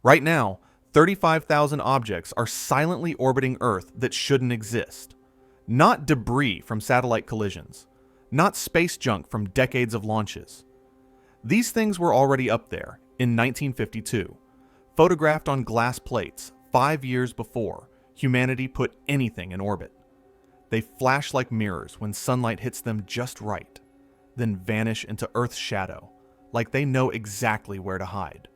Right now, 35,000 objects are silently orbiting Earth that shouldn't exist. Not debris from satellite collisions, not space junk from decades of launches. These things were already up there in 1952, photographed on glass plates 5 years before humanity put anything in orbit. They flash like mirrors when sunlight hits them just right, then vanish into Earth's shadow, like they know exactly where to hide.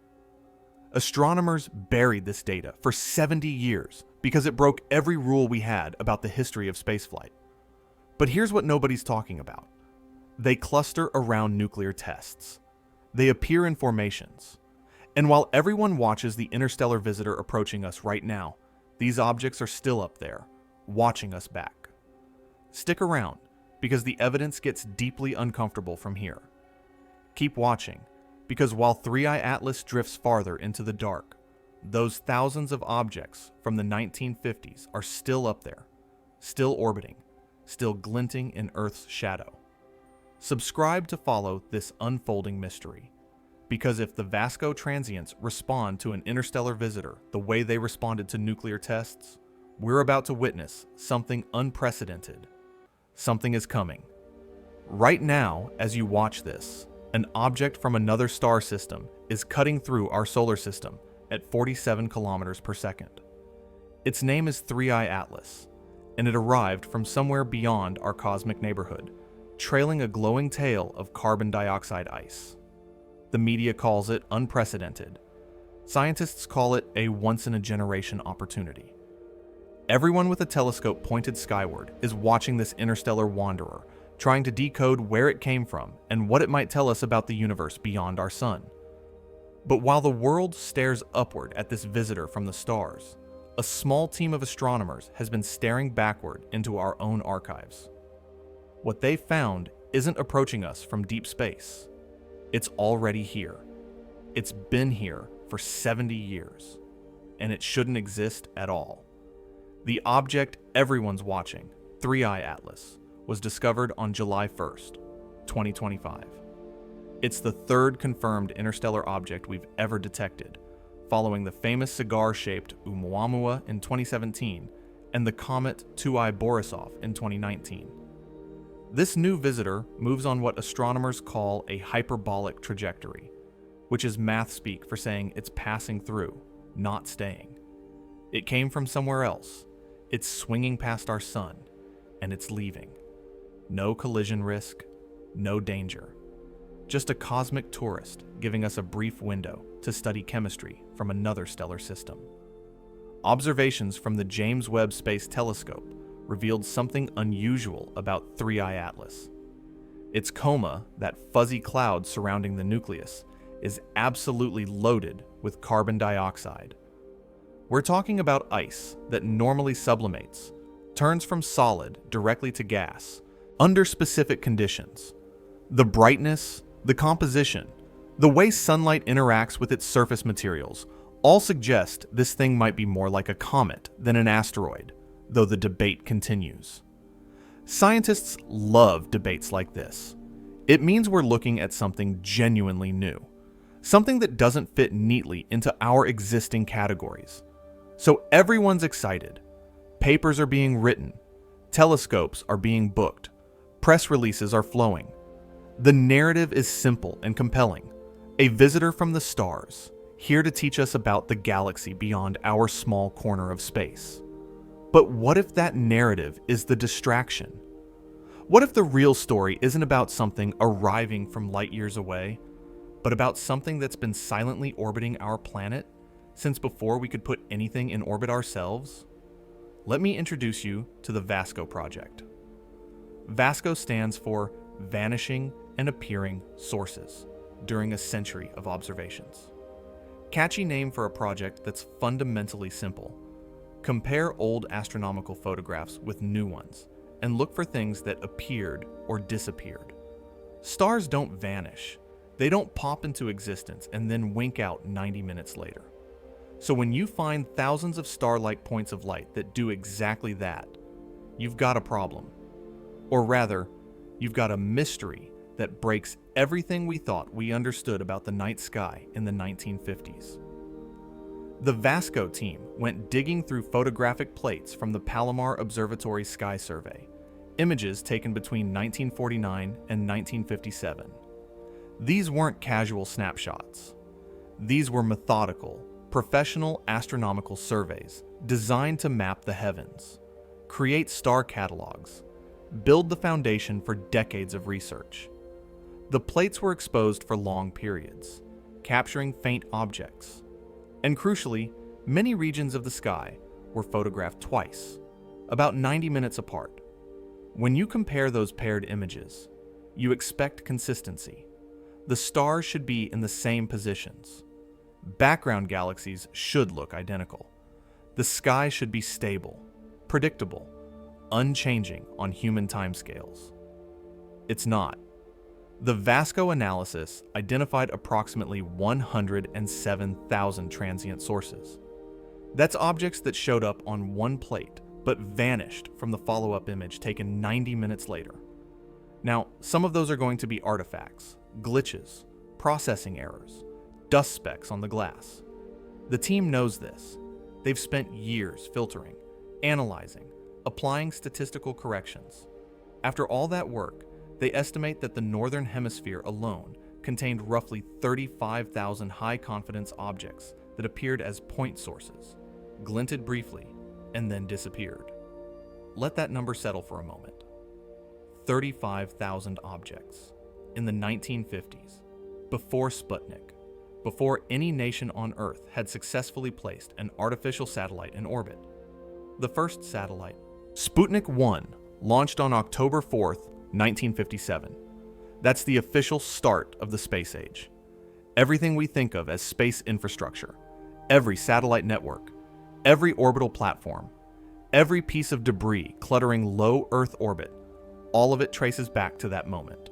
Astronomers buried this data for 70 years because it broke every rule we had about the history of spaceflight. But here's what nobody's talking about. They cluster around nuclear tests. They appear in formations. And while everyone watches the interstellar visitor approaching us right now, these objects are still up there, watching us back. Stick around, because the evidence gets deeply uncomfortable from here. Keep watching, because while 3i Atlas drifts farther into the dark, those thousands of objects from the 1950s are still up there, still orbiting, still glinting in Earth's shadow. Subscribe to follow this unfolding mystery, because if the Vasco transients respond to an interstellar visitor the way they responded to nuclear tests, we're about to witness something unprecedented. Something is coming. Right now, as you watch this, an object from another star system is cutting through our solar system at 47 kilometers per second. Its name is 3i Atlas, and it arrived from somewhere beyond our cosmic neighborhood, trailing a glowing tail of carbon dioxide ice. The media calls it unprecedented. Scientists call it a once-in-a-generation opportunity. Everyone with a telescope pointed skyward is watching this interstellar wanderer, trying to decode where it came from and what it might tell us about the universe beyond our sun. But while the world stares upward at this visitor from the stars, a small team of astronomers has been staring backward into our own archives. What they found isn't approaching us from deep space. It's already here. It's been here for 70 years, and it shouldn't exist at all. The object everyone's watching, 3i Atlas, was discovered on July 1st, 2025. It's the third confirmed interstellar object we've ever detected, following the famous cigar-shaped Oumuamua in 2017 and the comet 2I Borisov in 2019. This new visitor moves on what astronomers call a hyperbolic trajectory, which is math speak for saying it's passing through, not staying. It came from somewhere else. It's swinging past our sun, and it's leaving. No collision risk, no danger. Just a cosmic tourist giving us a brief window to study chemistry from another stellar system. Observations from the James Webb Space Telescope revealed something unusual about 3i Atlas. Its coma, that fuzzy cloud surrounding the nucleus, is absolutely loaded with carbon dioxide. We're talking about ice that normally sublimates, turns from solid directly to gas, under specific conditions. The brightness, the composition, the way sunlight interacts with its surface materials all suggest this thing might be more like a comet than an asteroid, though the debate continues. Scientists love debates like this. It means we're looking at something genuinely new, something that doesn't fit neatly into our existing categories. So everyone's excited. Papers are being written, telescopes are being booked, press releases are flowing. The narrative is simple and compelling. A visitor from the stars, here to teach us about the galaxy beyond our small corner of space. But what if that narrative is the distraction? What if the real story isn't about something arriving from light years away, but about something that's been silently orbiting our planet since before we could put anything in orbit ourselves? Let me introduce you to the Vasco project. Vasco stands for Vanishing and Appearing Sources during a century of observations. Catchy name for a project that's fundamentally simple. Compare old astronomical photographs with new ones and look for things that appeared or disappeared. Stars don't vanish. They don't pop into existence and then wink out 90 minutes later. So when you find thousands of star-like points of light that do exactly that, you've got a problem. Or rather, you've got a mystery that breaks everything we thought we understood about the night sky in the 1950s. The Vasco team went digging through photographic plates from the Palomar Observatory Sky Survey, images taken between 1949 and 1957. These weren't casual snapshots. These were methodical, professional astronomical surveys designed to map the heavens, create star catalogs, build the foundation for decades of research. The plates were exposed for long periods, capturing faint objects. And crucially, many regions of the sky were photographed twice, about 90 minutes apart. When you compare those paired images, you expect consistency. The stars should be in the same positions. Background galaxies should look identical. The sky should be stable, predictable, unchanging on human timescales. It's not. The Vasco analysis identified approximately 107,000 transient sources. That's objects that showed up on one plate but vanished from the follow-up image taken 90 minutes later. Now, some of those are going to be artifacts, glitches, processing errors, dust specks on the glass. The team knows this. They've spent years filtering, analyzing, applying statistical corrections. After all that work, they estimate that the Northern Hemisphere alone contained roughly 35,000 high-confidence objects that appeared as point sources, glinted briefly, and then disappeared. Let that number settle for a moment. 35,000 objects in the 1950s, before Sputnik, before any nation on Earth had successfully placed an artificial satellite in orbit. The first satellite, Sputnik 1, launched on October 4th, 1957. That's the official start of the space age. Everything we think of as space infrastructure, every satellite network, every orbital platform, every piece of debris cluttering low Earth orbit, all of it traces back to that moment.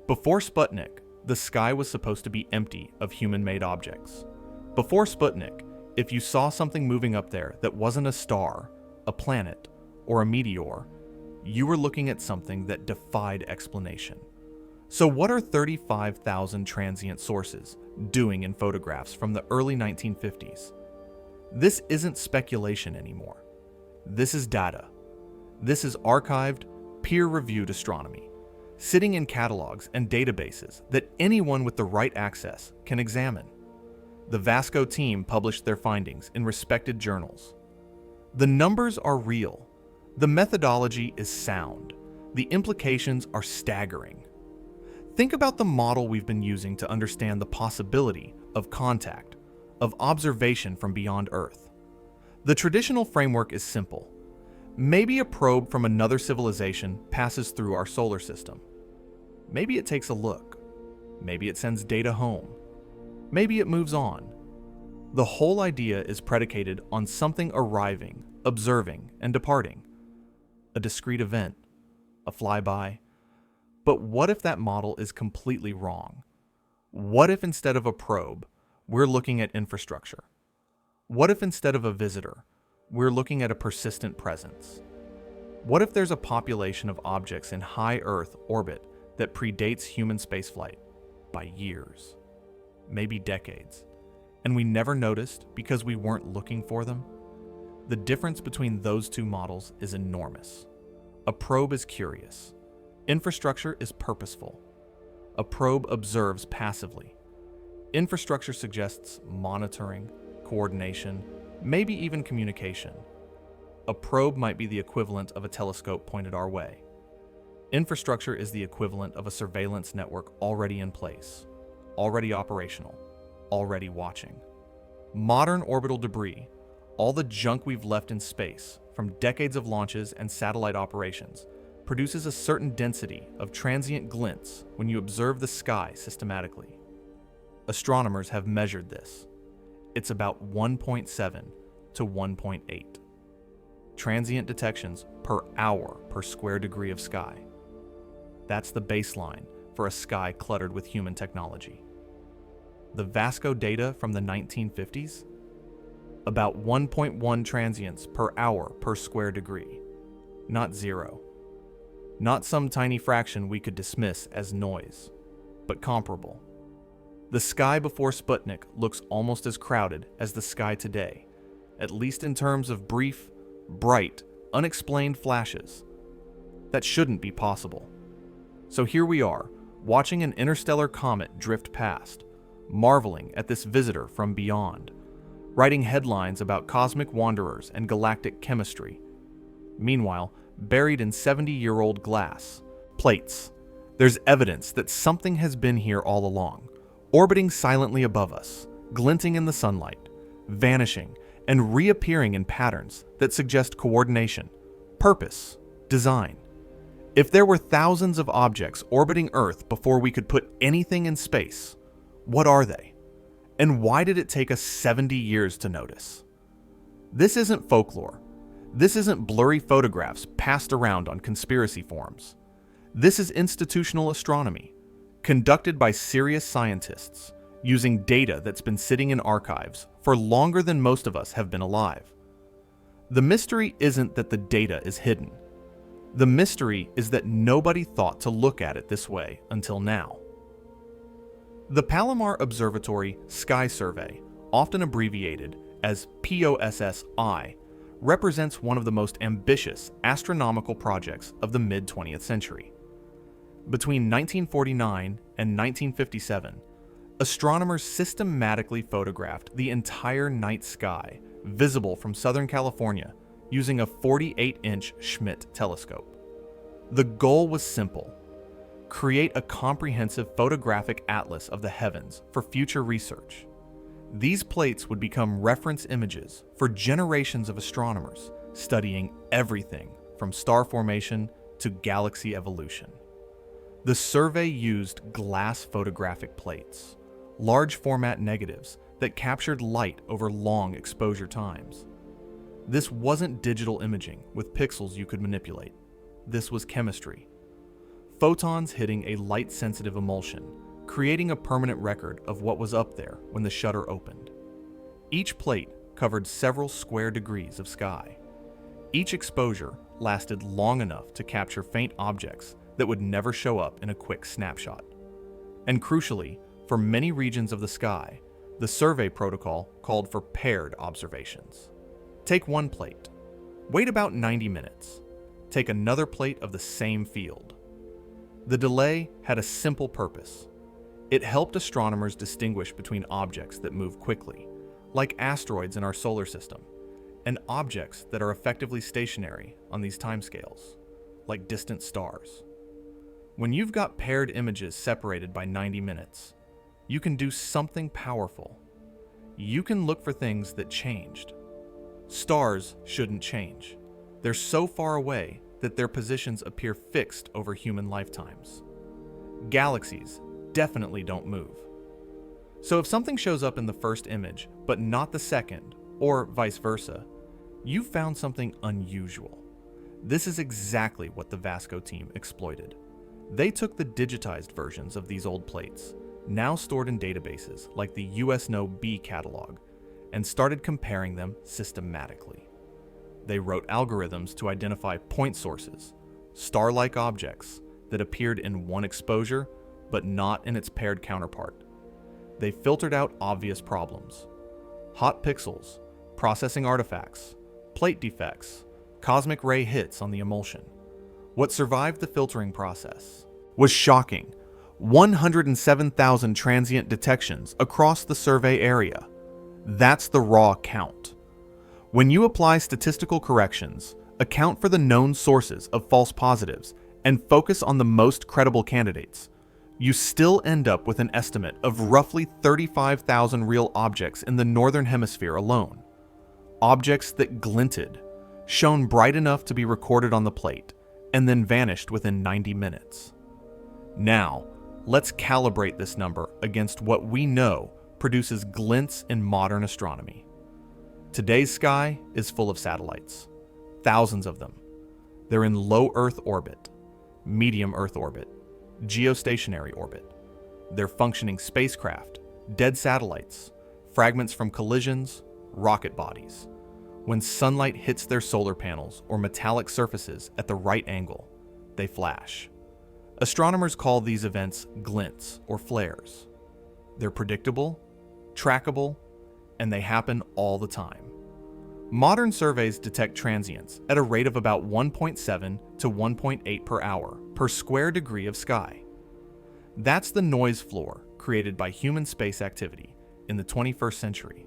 Before Sputnik, the sky was supposed to be empty of human-made objects. Before Sputnik, if you saw something moving up there that wasn't a star, a planet, or a meteor, you were looking at something that defied explanation. So what are 35,000 transient sources doing in photographs from the early 1950s? This isn't speculation anymore. This is data. This is archived, peer-reviewed astronomy, sitting in catalogs and databases that anyone with the right access can examine. The Vasco team published their findings in respected journals. The numbers are real. The methodology is sound. The implications are staggering. Think about the model we've been using to understand the possibility of contact, of observation from beyond Earth. The traditional framework is simple. Maybe a probe from another civilization passes through our solar system. Maybe it takes a look. Maybe it sends data home. Maybe it moves on. The whole idea is predicated on something arriving, observing, and departing. A discrete event, a flyby. But what if that model is completely wrong? What if instead of a probe, we're looking at infrastructure? What if instead of a visitor, we're looking at a persistent presence? What if there's a population of objects in high Earth orbit that predates human spaceflight by years, maybe decades, and we never noticed because we weren't looking for them? The difference between those two models is enormous. A probe is curious. Infrastructure is purposeful. A probe observes passively. Infrastructure suggests monitoring, coordination, maybe even communication. A probe might be the equivalent of a telescope pointed our way. Infrastructure is the equivalent of a surveillance network already in place, already operational, already watching. Modern orbital debris, all the junk we've left in space from decades of launches and satellite operations, produces a certain density of transient glints when you observe the sky systematically. Astronomers have measured this. It's about 1.7 to 1.8 transient detections per hour per square degree of sky. That's the baseline for a sky cluttered with human technology. The Vasco data from the 1950s? About 1.1 transients per hour per square degree. Not zero. Not some tiny fraction we could dismiss as noise, but comparable. The sky before Sputnik looks almost as crowded as the sky today, at least in terms of brief, bright, unexplained flashes. That shouldn't be possible. So here we are, watching an interstellar comet drift past, marveling at this visitor from beyond, writing headlines about cosmic wanderers and galactic chemistry. Meanwhile, buried in 70-year-old glass, plates, there's evidence that something has been here all along, orbiting silently above us, glinting in the sunlight, vanishing, and reappearing in patterns that suggest coordination, purpose, design. If there were thousands of objects orbiting Earth before we could put anything in space, what are they? And why did it take us 70 years to notice? This isn't folklore. This isn't blurry photographs passed around on conspiracy forums. This is institutional astronomy, conducted by serious scientists, using data that's been sitting in archives for longer than most of us have been alive. The mystery isn't that the data is hidden. The mystery is that nobody thought to look at it this way until now. The Palomar Observatory Sky Survey, often abbreviated as POSSI, represents one of the most ambitious astronomical projects of the mid-20th century. Between 1949 and 1957, astronomers systematically photographed the entire night sky visible from Southern California using a 48-inch Schmidt telescope. The goal was simple: create a comprehensive photographic atlas of the heavens for future research. These plates would become reference images for generations of astronomers studying everything from star formation to galaxy evolution. The survey used glass photographic plates, large format negatives that captured light over long exposure times. This wasn't digital imaging with pixels you could manipulate. This was chemistry. Photons hitting a light-sensitive emulsion, creating a permanent record of what was up there when the shutter opened. Each plate covered several square degrees of sky. Each exposure lasted long enough to capture faint objects that would never show up in a quick snapshot. And crucially, for many regions of the sky, the survey protocol called for paired observations. Take one plate. Wait about 90 minutes. Take another plate of the same field. The delay had a simple purpose. It helped astronomers distinguish between objects that move quickly, like asteroids in our solar system, and objects that are effectively stationary on these timescales, like distant stars. When you've got paired images separated by 90 minutes, you can do something powerful. You can look for things that changed. Stars shouldn't change. They're so far away that their positions appear fixed over human lifetimes. Galaxies definitely don't move. So if something shows up in the first image, but not the second, or vice versa, you've found something unusual. This is exactly what the Vasco team exploited. They took the digitized versions of these old plates, now stored in databases like the USNO-B catalog, and started comparing them systematically. They wrote algorithms to identify point sources, star-like objects that appeared in one exposure but not in its paired counterpart. They filtered out obvious problems: hot pixels, processing artifacts, plate defects, cosmic ray hits on the emulsion. What survived the filtering process was shocking: 107,000 transient detections across the survey area. That's the raw count. When you apply statistical corrections, account for the known sources of false positives, and focus on the most credible candidates, you still end up with an estimate of roughly 35,000 real objects in the northern hemisphere alone. Objects that glinted, shone bright enough to be recorded on the plate, and then vanished within 90 minutes. Now, let's calibrate this number against what we know produces glints in modern astronomy. Today's sky is full of satellites, thousands of them. They're in low Earth orbit, medium Earth orbit, geostationary orbit. They're functioning spacecraft, dead satellites, fragments from collisions, rocket bodies. When sunlight hits their solar panels or metallic surfaces at the right angle, they flash. Astronomers call these events glints or flares. They're predictable, trackable, and they happen all the time. Modern surveys detect transients at a rate of about 1.7 to 1.8 per hour per square degree of sky. That's the noise floor created by human space activity in the 21st century.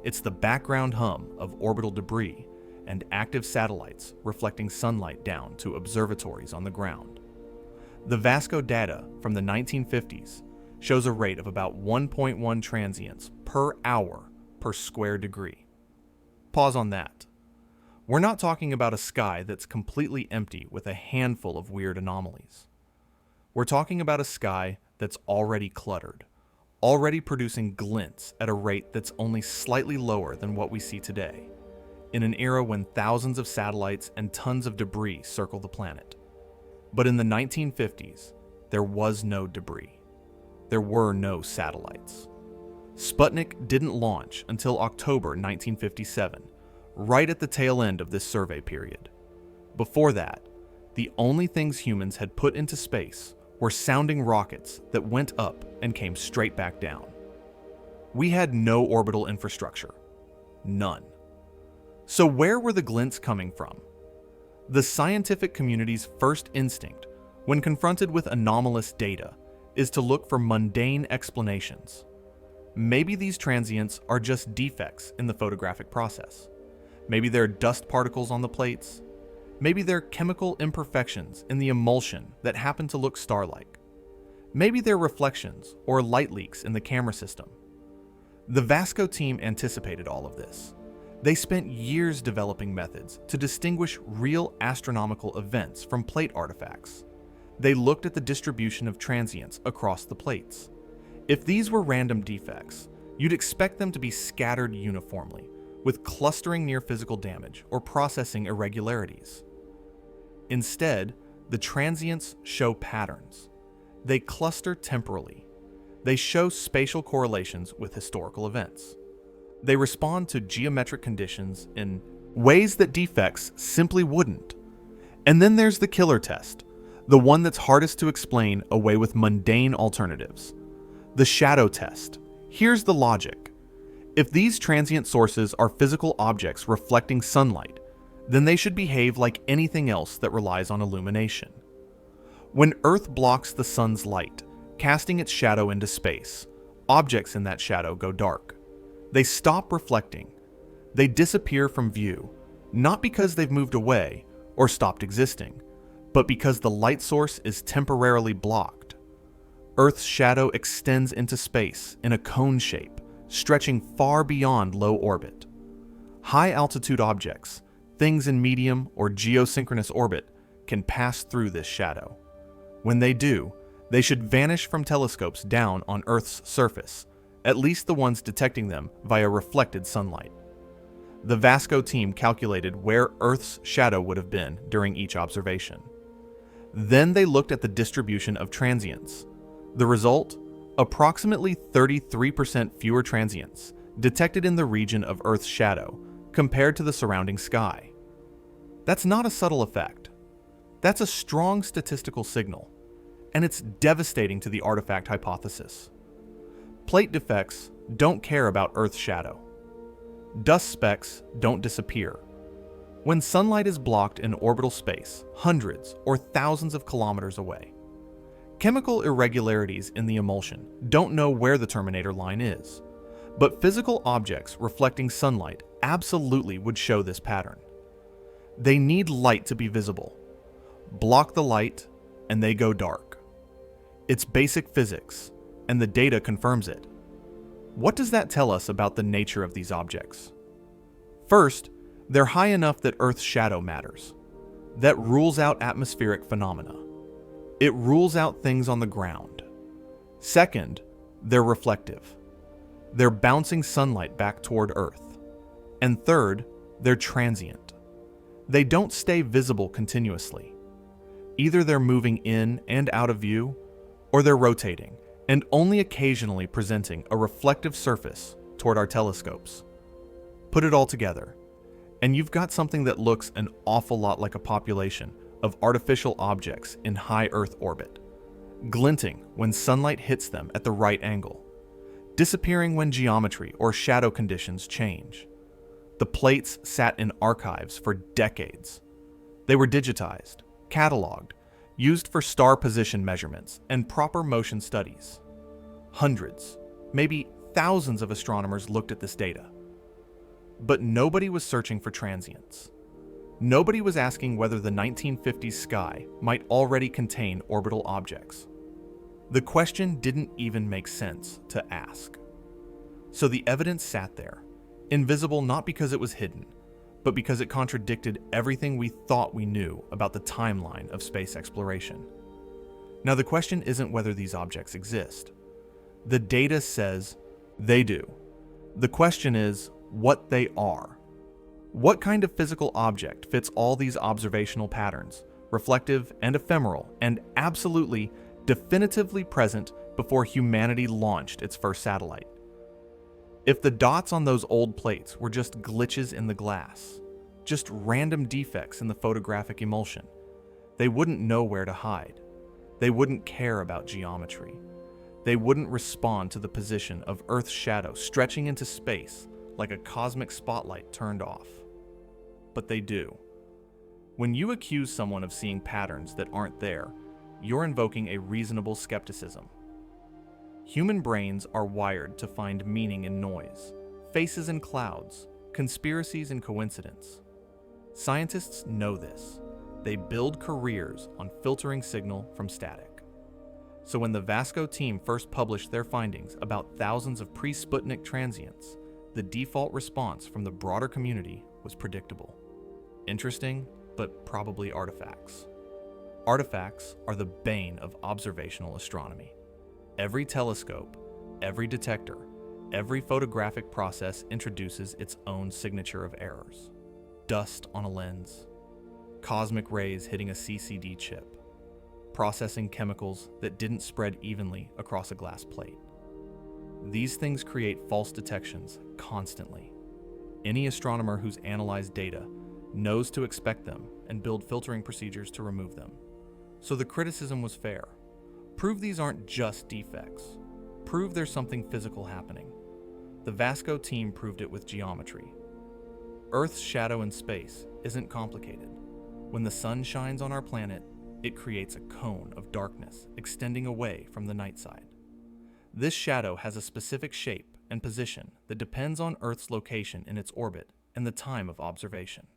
It's the background hum of orbital debris and active satellites reflecting sunlight down to observatories on the ground. The Vasco data from the 1950s shows a rate of about 1.1 transients per hour per square degree. Pause on that. We're not talking about a sky that's completely empty with a handful of weird anomalies. We're talking about a sky that's already cluttered, already producing glints at a rate that's only slightly lower than what we see today, in an era when thousands of satellites and tons of debris circle the planet. But in the 1950s, there was no debris. There were no satellites. Sputnik didn't launch until October 1957, right at the tail end of this survey period. Before that, the only things humans had put into space were sounding rockets that went up and came straight back down. We had no orbital infrastructure. None. So where were the glints coming from? The scientific community's first instinct, when confronted with anomalous data, is to look for mundane explanations. Maybe these transients are just defects in the photographic process. Maybe they're dust particles on the plates. Maybe they're chemical imperfections in the emulsion that happen to look star-like. Maybe they're reflections or light leaks in the camera system. The Vasco team anticipated all of this. They spent years developing methods to distinguish real astronomical events from plate artifacts. They looked at the distribution of transients across the plates. If these were random defects, you'd expect them to be scattered uniformly, with clustering near physical damage or processing irregularities. Instead, the transients show patterns. They cluster temporally. They show spatial correlations with historical events. They respond to geometric conditions in ways that defects simply wouldn't. And then there's the killer test, the one that's hardest to explain away with mundane alternatives. The shadow test. Here's the logic. If these transient sources are physical objects reflecting sunlight, then they should behave like anything else that relies on illumination. When Earth blocks the sun's light, casting its shadow into space, objects in that shadow go dark. They stop reflecting. They disappear from view, not because they've moved away or stopped existing, but because the light source is temporarily blocked. Earth's shadow extends into space in a cone shape, stretching far beyond low orbit. High-altitude objects, things in medium or geosynchronous orbit, can pass through this shadow. When they do, they should vanish from telescopes down on Earth's surface, at least the ones detecting them via reflected sunlight. The Vasco team calculated where Earth's shadow would have been during each observation. Then they looked at the distribution of transients. The result? Approximately 33% fewer transients detected in the region of Earth's shadow compared to the surrounding sky. That's not a subtle effect. That's a strong statistical signal, and it's devastating to the artifact hypothesis. Plate defects don't care about Earth's shadow. Dust specks don't disappear. When sunlight is blocked in orbital space, hundreds or thousands of kilometers away, chemical irregularities in the emulsion don't know where the terminator line is, but physical objects reflecting sunlight absolutely would show this pattern. They need light to be visible. Block the light, and they go dark. It's basic physics, and the data confirms it. What does that tell us about the nature of these objects? First, they're high enough that Earth's shadow matters. That rules out atmospheric phenomena. It rules out things on the ground. Second, they're reflective. They're bouncing sunlight back toward Earth. And third, they're transient. They don't stay visible continuously. Either they're moving in and out of view, or they're rotating and only occasionally presenting a reflective surface toward our telescopes. Put it all together, and you've got something that looks an awful lot like a population of artificial objects in high Earth orbit, glinting when sunlight hits them at the right angle, disappearing when geometry or shadow conditions change. The plates sat in archives for decades. They were digitized, cataloged, used for star position measurements and proper motion studies. Hundreds, maybe thousands of astronomers looked at this data. But nobody was searching for transients. Nobody was asking whether the 1950s sky might already contain orbital objects. The question didn't even make sense to ask. So the evidence sat there, invisible not because it was hidden, but because it contradicted everything we thought we knew about the timeline of space exploration. Now, the question isn't whether these objects exist. The data says they do. The question is what they are. What kind of physical object fits all these observational patterns, reflective and ephemeral, and absolutely, definitively present before humanity launched its first satellite? If the dots on those old plates were just glitches in the glass, just random defects in the photographic emulsion, they wouldn't know where to hide. They wouldn't care about geometry. They wouldn't respond to the position of Earth's shadow stretching into space like a cosmic spotlight turned off. But they do. When you accuse someone of seeing patterns that aren't there, you're invoking a reasonable skepticism. Human brains are wired to find meaning in noise, faces in clouds, conspiracies in coincidence. Scientists know this. They build careers on filtering signal from static. So when the Vasco team first published their findings about thousands of pre-Sputnik transients, the default response from the broader community was predictable. Interesting, but probably artifacts. Artifacts are the bane of observational astronomy. Every telescope, every detector, every photographic process introduces its own signature of errors. Dust on a lens, cosmic rays hitting a CCD chip, processing chemicals that didn't spread evenly across a glass plate. These things create false detections constantly. Any astronomer who's analyzed data knows to expect them and build filtering procedures to remove them. So the criticism was fair. Prove these aren't just defects. Prove there's something physical happening. The Vasco team proved it with geometry. Earth's shadow in space isn't complicated. When the sun shines on our planet, it creates a cone of darkness extending away from the night side. This shadow has a specific shape and position that depends on Earth's location in its orbit and the time of observation.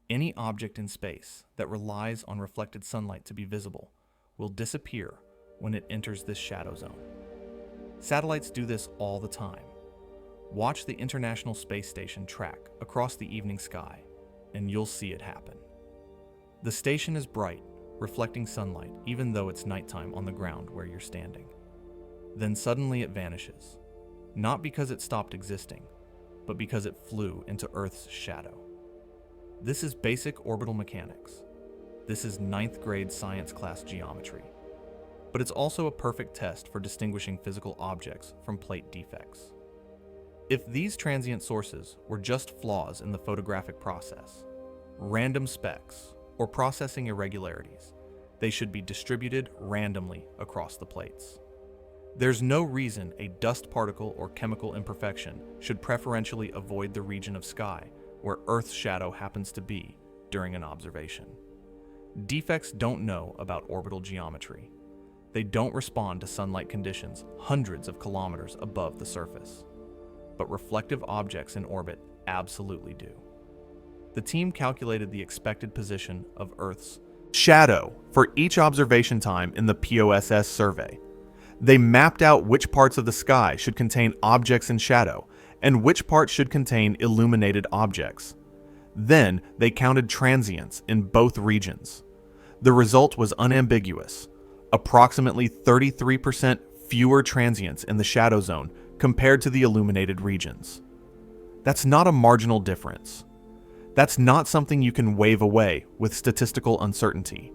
Any object in space that relies on reflected sunlight to be visible will disappear when it enters this shadow zone. Satellites do this all the time. Watch the International Space Station track across the evening sky, and you'll see it happen. The station is bright, reflecting sunlight even though it's nighttime on the ground where you're standing. Then suddenly it vanishes, not because it stopped existing, but because it flew into Earth's shadow. This is basic orbital mechanics. This is 9th grade science class geometry. But it's also a perfect test for distinguishing physical objects from plate defects. If these transient sources were just flaws in the photographic process, random specks, or processing irregularities, they should be distributed randomly across the plates. There's no reason a dust particle or chemical imperfection should preferentially avoid the region of sky where Earth's shadow happens to be during an observation. Defects don't know about orbital geometry. They don't respond to sunlight conditions hundreds of kilometers above the surface. But reflective objects in orbit absolutely do. The team calculated the expected position of Earth's shadow for each observation time in the POSS survey. They mapped out which parts of the sky should contain objects in shadow and which parts should contain illuminated objects. Then they counted transients in both regions. The result was unambiguous. Approximately 33% fewer transients in the shadow zone compared to the illuminated regions. That's not a marginal difference. That's not something you can wave away with statistical uncertainty.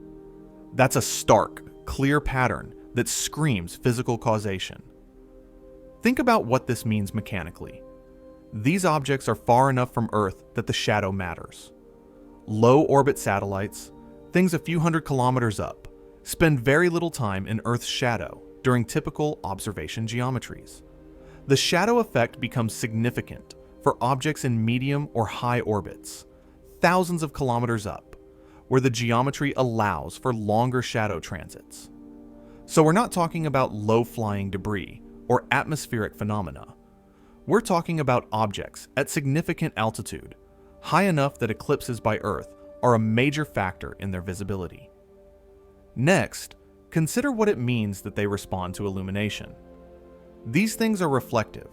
That's a stark, clear pattern that screams physical causation. Think about what this means mechanically. These objects are far enough from Earth that the shadow matters. Low-orbit satellites, things a few hundred kilometers up, spend very little time in Earth's shadow during typical observation geometries. The shadow effect becomes significant for objects in medium or high orbits, thousands of kilometers up, where the geometry allows for longer shadow transits. So we're not talking about low-flying debris or atmospheric phenomena. We're talking about objects at significant altitude, high enough that eclipses by Earth are a major factor in their visibility. Next, consider what it means that they respond to illumination. These things are reflective.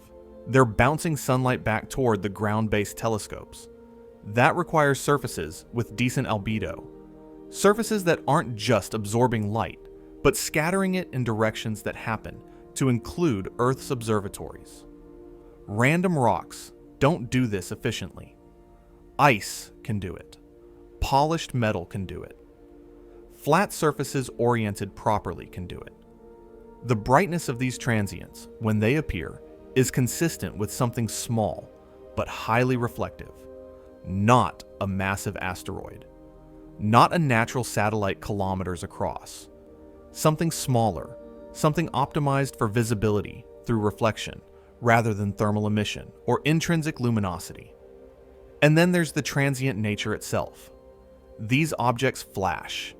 They're bouncing sunlight back toward the ground-based telescopes. That requires surfaces with decent albedo. Surfaces that aren't just absorbing light, but scattering it in directions that happen to include Earth's observatories. Random rocks don't do this efficiently. Ice can do it. Polished metal can do it. Flat surfaces oriented properly can do it. The brightness of these transients, when they appear, is consistent with something small but highly reflective. Not a massive asteroid. Not a natural satellite kilometers across. Something smaller, something optimized for visibility through reflection rather than thermal emission or intrinsic luminosity. And then there's the transient nature itself. These objects flash.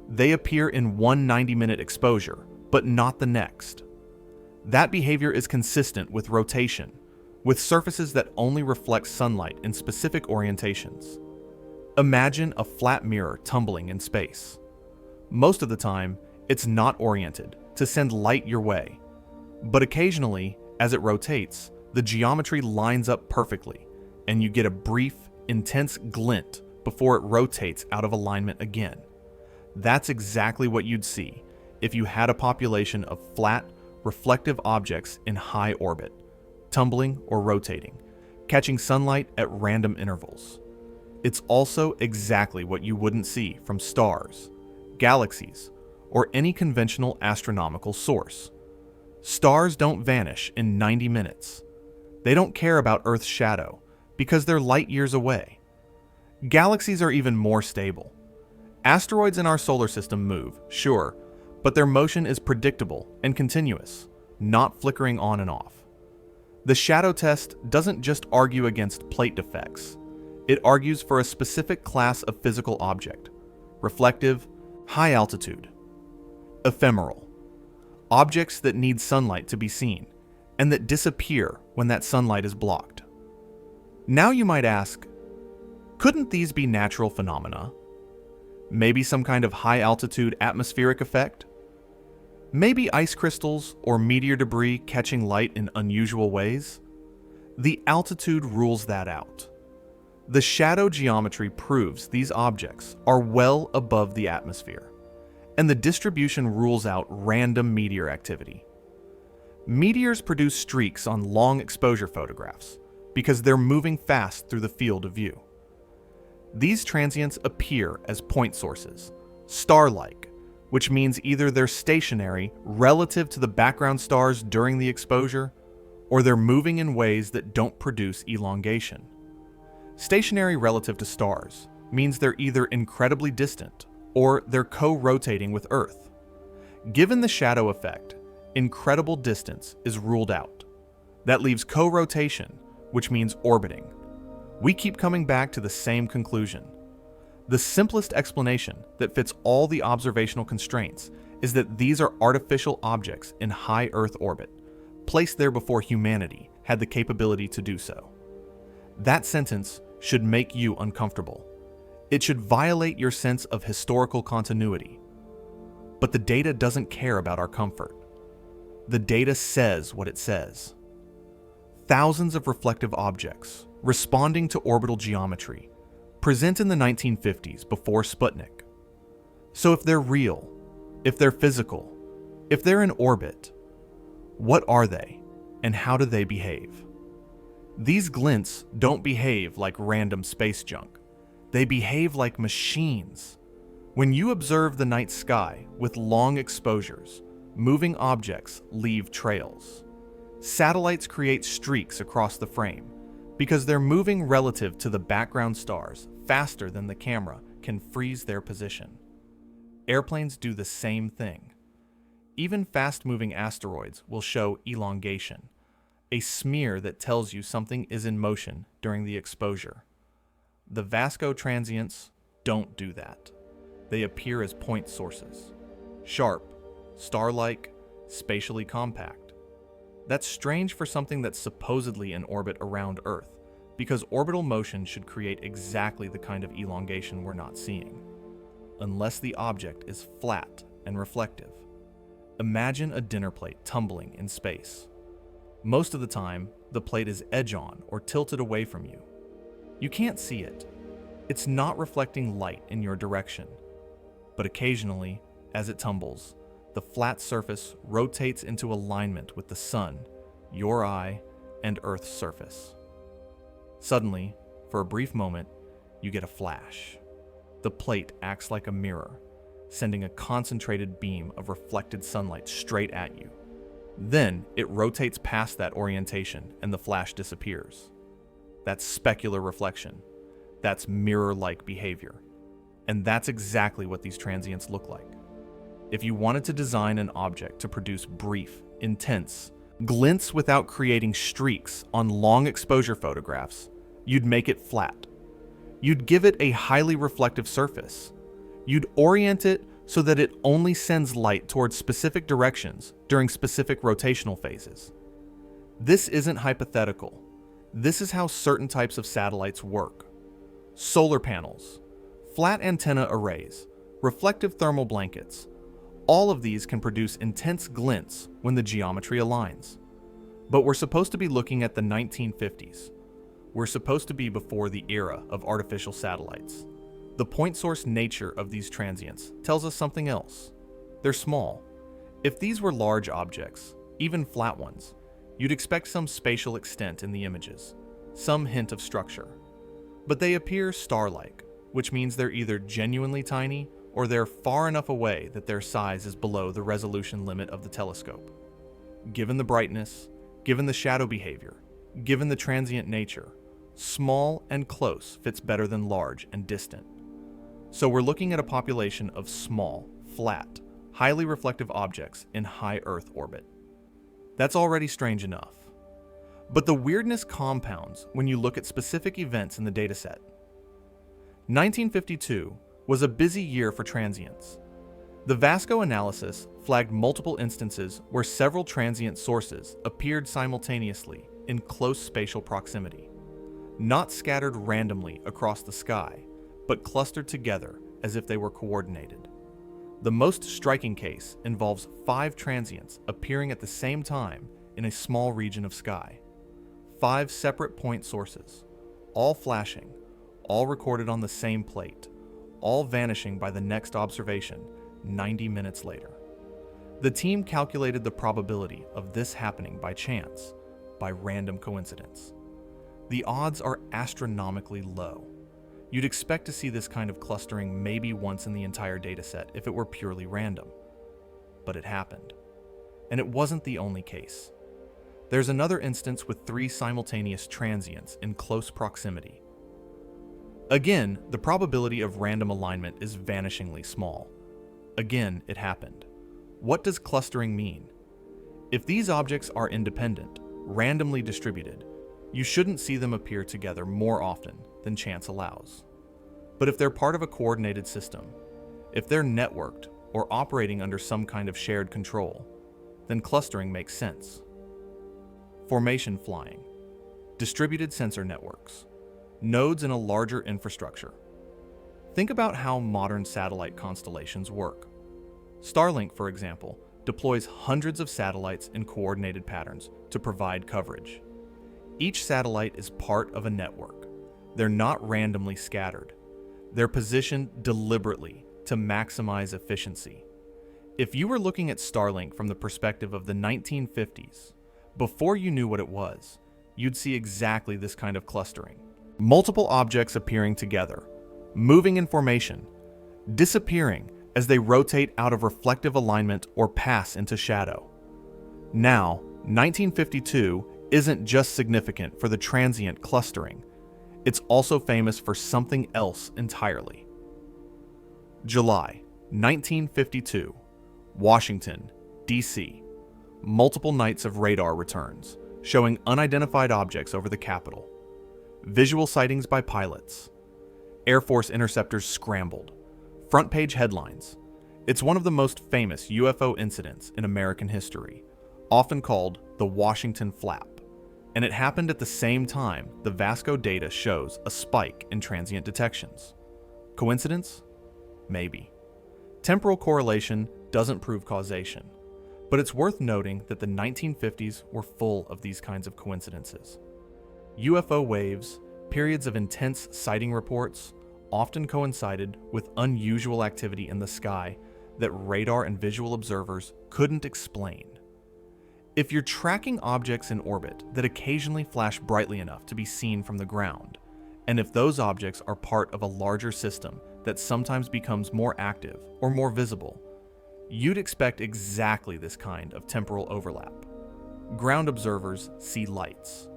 They appear in one 90-minute exposure, but not the next. That behavior is consistent with rotation, with surfaces that only reflect sunlight in specific orientations. Imagine a flat mirror tumbling in space. Most of the time, it's not oriented to send light your way, but occasionally, as it rotates, the geometry lines up perfectly, and you get a brief, intense glint before it rotates out of alignment again. That's exactly what you'd see if you had a population of flat, reflective objects in high orbit, tumbling or rotating, catching sunlight at random intervals. It's also exactly what you wouldn't see from stars, galaxies, or any conventional astronomical source. Stars don't vanish in 90 minutes. They don't care about Earth's shadow because they're light years away. Galaxies are even more stable. Asteroids in our solar system move, sure, but their motion is predictable and continuous, not flickering on and off. The shadow test doesn't just argue against plate defects. It argues for a specific class of physical object: reflective, high altitude, ephemeral, objects that need sunlight to be seen and that disappear when that sunlight is blocked. Now you might ask, couldn't these be natural phenomena? Maybe some kind of high-altitude atmospheric effect? Maybe ice crystals or meteor debris catching light in unusual ways? The altitude rules that out. The shadow geometry proves these objects are well above the atmosphere, and the distribution rules out random meteor activity. Meteors produce streaks on long exposure photographs because they're moving fast through the field of view. These transients appear as point sources, star-like, which means either they're stationary relative to the background stars during the exposure, or they're moving in ways that don't produce elongation. Stationary relative to stars means they're either incredibly distant or they're co-rotating with Earth. Given the shadow effect, incredible distance is ruled out. That leaves co-rotation, which means orbiting. We keep coming back to the same conclusion. The simplest explanation that fits all the observational constraints is that these are artificial objects in high Earth orbit, placed there before humanity had the capability to do so. That sentence should make you uncomfortable. It should violate your sense of historical continuity. But the data doesn't care about our comfort. The data says what it says. Thousands of reflective objects, responding to orbital geometry, present in the 1950s before Sputnik. So if they're real, if they're physical, if they're in orbit, what are they and how do they behave? These glints don't behave like random space junk. They behave like machines. When you observe the night sky with long exposures, moving objects leave trails. Satellites create streaks across the frame because they're moving relative to the background stars faster than the camera can freeze their position. Airplanes do the same thing. Even fast-moving asteroids will show elongation, a smear that tells you something is in motion during the exposure. The Vasco transients don't do that. They appear as point sources. Sharp, star-like, spatially compact. That's strange for something that's supposedly in orbit around Earth, because orbital motion should create exactly the kind of elongation we're not seeing, unless the object is flat and reflective. Imagine a dinner plate tumbling in space. Most of the time, the plate is edge-on or tilted away from you. You can't see it. It's not reflecting light in your direction. But occasionally, as it tumbles, the flat surface rotates into alignment with the sun, your eye, and Earth's surface. Suddenly, for a brief moment, you get a flash. The plate acts like a mirror, sending a concentrated beam of reflected sunlight straight at you. Then, it rotates past that orientation and the flash disappears. That's specular reflection. That's mirror-like behavior. And that's exactly what these transients look like. If you wanted to design an object to produce brief, intense glints without creating streaks on long exposure photographs, you'd make it flat. You'd give it a highly reflective surface. You'd orient it so that it only sends light towards specific directions during specific rotational phases. This isn't hypothetical. This is how certain types of satellites work. Solar panels, flat antenna arrays, reflective thermal blankets, all of these can produce intense glints when the geometry aligns. But we're supposed to be looking at the 1950s. We're supposed to be before the era of artificial satellites. The point source nature of these transients tells us something else. They're small. If these were large objects, even flat ones, you'd expect some spatial extent in the images, some hint of structure. But they appear star-like, which means they're either genuinely tiny or they're far enough away that their size is below the resolution limit of the telescope. Given the brightness, given the shadow behavior, given the transient nature, small and close fits better than large and distant. So we're looking at a population of small, flat, highly reflective objects in high Earth orbit. That's already strange enough. But the weirdness compounds when you look at specific events in the dataset. 1952 was a busy year for transients. The Vasco analysis flagged multiple instances where several transient sources appeared simultaneously in close spatial proximity, not scattered randomly across the sky, but clustered together as if they were coordinated. The most striking case involves 5 transients appearing at the same time in a small region of sky. 5 separate point sources, all flashing, all recorded on the same plate, all vanishing by the next observation 90 minutes later. The team calculated the probability of this happening by chance, by random coincidence. The odds are astronomically low. You'd expect to see this kind of clustering maybe once in the entire dataset if it were purely random. But it happened. And it wasn't the only case. There's another instance with 3 simultaneous transients in close proximity. Again, the probability of random alignment is vanishingly small. Again, it happened. What does clustering mean? If these objects are independent, randomly distributed, you shouldn't see them appear together more often than chance allows. But if they're part of a coordinated system, if they're networked or operating under some kind of shared control, then clustering makes sense. Formation flying, distributed sensor networks, nodes in a larger infrastructure. Think about how modern satellite constellations work. Starlink, for example, deploys hundreds of satellites in coordinated patterns to provide coverage. Each satellite is part of a network. They're not randomly scattered. They're positioned deliberately to maximize efficiency. If you were looking at Starlink from the perspective of the 1950s, before you knew what it was, you'd see exactly this kind of clustering. Multiple objects appearing together, moving in formation, disappearing as they rotate out of reflective alignment or pass into shadow. Now, 1952 isn't just significant for the transient clustering, it's also famous for something else entirely. July 1952, Washington, D.C. Multiple nights of radar returns, showing unidentified objects over the Capitol. Visual sightings by pilots. Air Force interceptors scrambled. Front page headlines. It's one of the most famous UFO incidents in American history, often called the Washington Flap. And it happened at the same time the Vasco data shows a spike in transient detections. Coincidence? Maybe. Temporal correlation doesn't prove causation, but it's worth noting that the 1950s were full of these kinds of coincidences. UFO waves, periods of intense sighting reports, often coincided with unusual activity in the sky that radar and visual observers couldn't explain. If you're tracking objects in orbit that occasionally flash brightly enough to be seen from the ground, and if those objects are part of a larger system that sometimes becomes more active or more visible, you'd expect exactly this kind of temporal overlap. Ground observers see lights.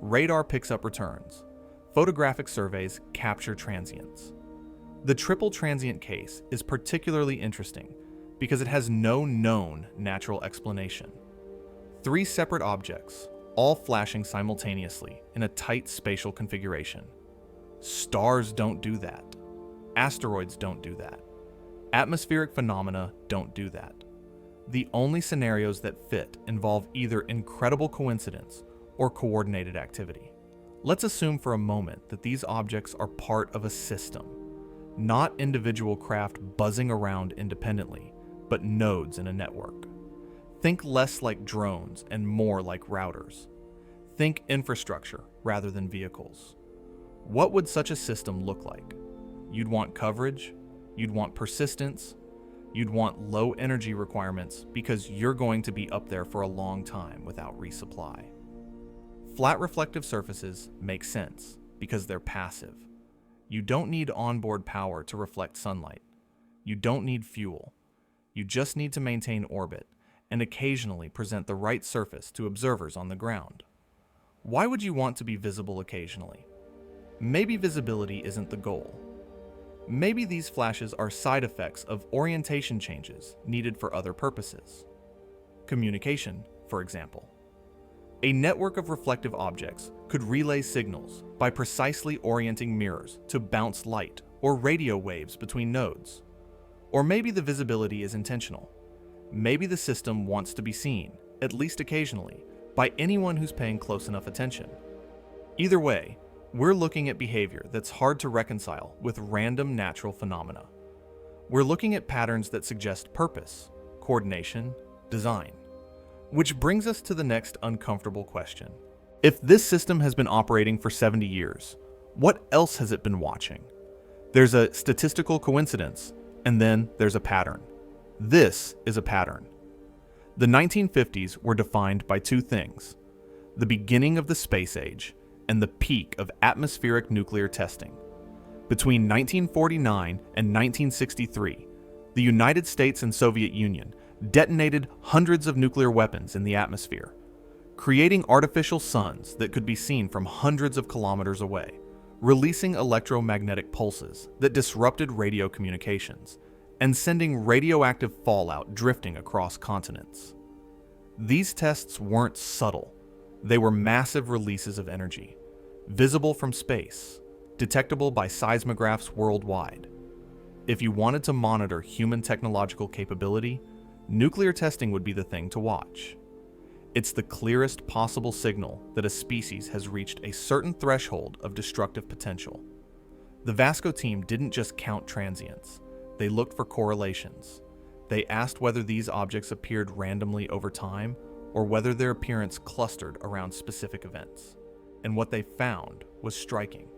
Radar picks up returns. Photographic surveys capture transients. The triple transient case is particularly interesting because it has no known natural explanation. 3 separate objects, all flashing simultaneously in a tight spatial configuration. Stars don't do that. Asteroids don't do that. Atmospheric phenomena don't do that. The only scenarios that fit involve either incredible coincidence or coordinated activity. Let's assume for a moment that these objects are part of a system, not individual craft buzzing around independently, but nodes in a network. Think less like drones and more like routers. Think infrastructure rather than vehicles. What would such a system look like? You'd want coverage, you'd want persistence, you'd want low energy requirements because you're going to be up there for a long time without resupply. Flat reflective surfaces make sense because they're passive. You don't need onboard power to reflect sunlight. You don't need fuel. You just need to maintain orbit and occasionally present the right surface to observers on the ground. Why would you want to be visible occasionally? Maybe visibility isn't the goal. Maybe these flashes are side effects of orientation changes needed for other purposes. Communication, for example. A network of reflective objects could relay signals by precisely orienting mirrors to bounce light or radio waves between nodes. Or maybe the visibility is intentional. Maybe the system wants to be seen, at least occasionally, by anyone who's paying close enough attention. Either way, we're looking at behavior that's hard to reconcile with random natural phenomena. We're looking at patterns that suggest purpose, coordination, design. Which brings us to the next uncomfortable question. If this system has been operating for 70 years, what else has it been watching? There's a statistical coincidence, and then there's a pattern. This is a pattern. The 1950s were defined by 2 things: the beginning of the space age and the peak of atmospheric nuclear testing. Between 1949 and 1963, the United States and Soviet Union detonated hundreds of nuclear weapons in the atmosphere, creating artificial suns that could be seen from hundreds of kilometers away, releasing electromagnetic pulses that disrupted radio communications, and sending radioactive fallout drifting across continents. These tests weren't subtle. They were massive releases of energy, visible from space, detectable by seismographs worldwide. If you wanted to monitor human technological capability, nuclear testing would be the thing to watch. It's the clearest possible signal that a species has reached a certain threshold of destructive potential. The Vasco team didn't just count transients. They looked for correlations. They asked whether these objects appeared randomly over time or whether their appearance clustered around specific events. And what they found was striking.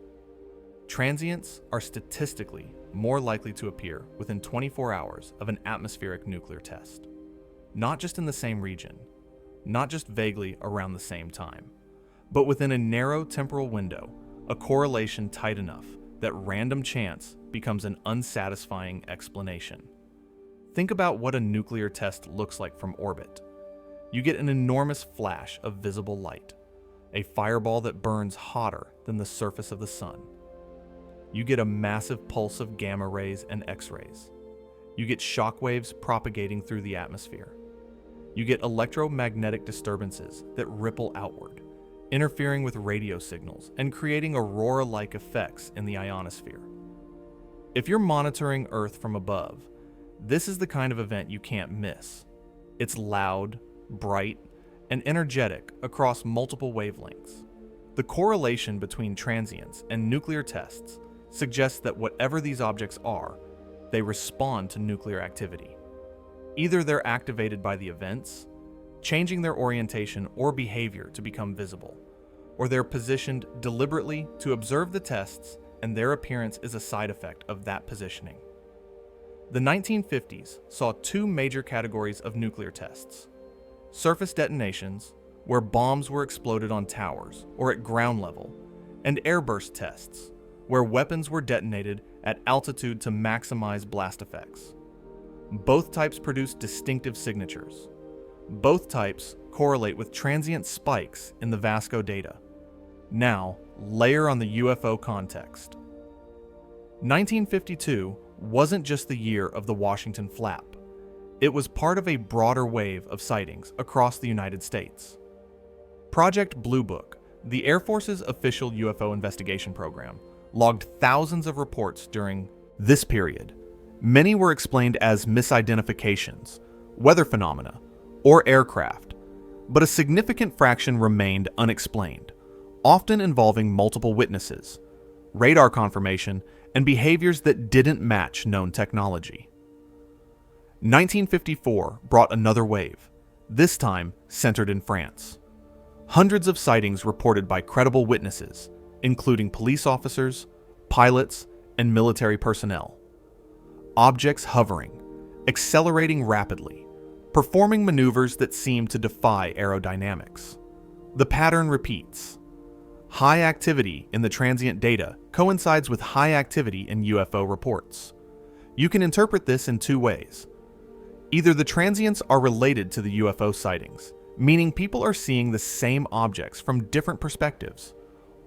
Transients are statistically more likely to appear within 24 hours of an atmospheric nuclear test. Not just in the same region, not just vaguely around the same time, but within a narrow temporal window, a correlation tight enough that random chance becomes an unsatisfying explanation. Think about what a nuclear test looks like from orbit. You get an enormous flash of visible light, a fireball that burns hotter than the surface of the sun. You get a massive pulse of gamma rays and X-rays. You get shock waves propagating through the atmosphere. You get electromagnetic disturbances that ripple outward, interfering with radio signals and creating aurora-like effects in the ionosphere. If you're monitoring Earth from above, this is the kind of event you can't miss. It's loud, bright, and energetic across multiple wavelengths. The correlation between transients and nuclear tests suggests that whatever these objects are, they respond to nuclear activity. Either they're activated by the events, changing their orientation or behavior to become visible, or they're positioned deliberately to observe the tests and their appearance is a side effect of that positioning. The 1950s saw two major categories of nuclear tests: surface detonations, where bombs were exploded on towers or at ground level, and airburst tests, where weapons were detonated at altitude to maximize blast effects. Both types produce distinctive signatures. Both types correlate with transient spikes in the VASCO data. Now, layer on the UFO context. 1952 wasn't just the year of the Washington Flap. It was part of a broader wave of sightings across the United States. Project Blue Book, the Air Force's official UFO investigation program, logged thousands of reports during this period. Many were explained as misidentifications, weather phenomena, or aircraft, but a significant fraction remained unexplained, often involving multiple witnesses, radar confirmation, and behaviors that didn't match known technology. 1954 brought another wave, this time centered in France. Hundreds of sightings reported by credible witnesses, including police officers, pilots, and military personnel. Objects hovering, accelerating rapidly, performing maneuvers that seem to defy aerodynamics. The pattern repeats. High activity in the transient data coincides with high activity in UFO reports. You can interpret this in two ways. Either the transients are related to the UFO sightings, meaning people are seeing the same objects from different perspectives,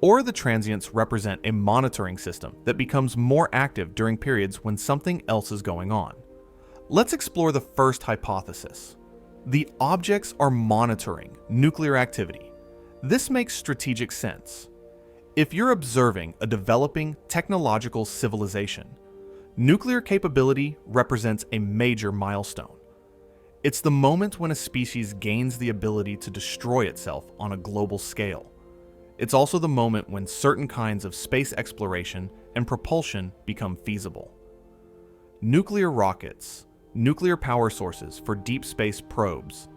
or the transients represent a monitoring system that becomes more active during periods when something else is going on. Let's explore the first hypothesis. The objects are monitoring nuclear activity. This makes strategic sense. If you're observing a developing technological civilization, nuclear capability represents a major milestone. It's the moment when a species gains the ability to destroy itself on a global scale. It's also the moment when certain kinds of space exploration and propulsion become feasible. Nuclear rockets, nuclear power sources for deep space probes,